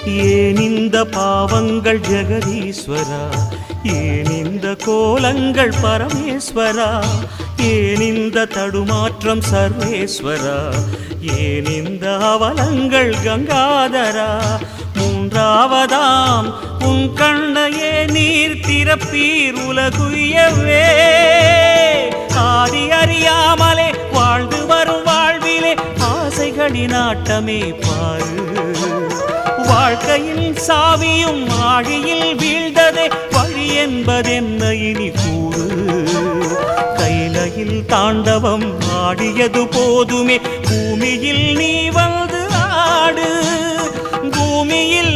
ஏன் இந்த பாவங்கள் ஜெகதீஸ்வரா, ஏன் இந்த கோலங்கள் பரமேஸ்வரா, ஏன் இந்த தடுமாற்றம் சர்வேஸ்வரா, ஏன் இந்த அவலங்கள் கங்காதரா. மூன்றாவதாம் உன் கண்ணையே நீர் திறப்பீர் உலகுயவே. ஆதி அறியாமலே வாழ்ந்து வரும் வாழ்விலே ஆசைகளின் ஆட்டமே பாரு. வாழ்க்கையில் சாவியும் ஆழியில் வீழ்ந்ததே, வழி என்பதென்ன இனி கூறு. கைலையில் தாண்டவம் ஆடியது போதுமே, பூமியில் நீ வந்து ஆடு. பூமியில்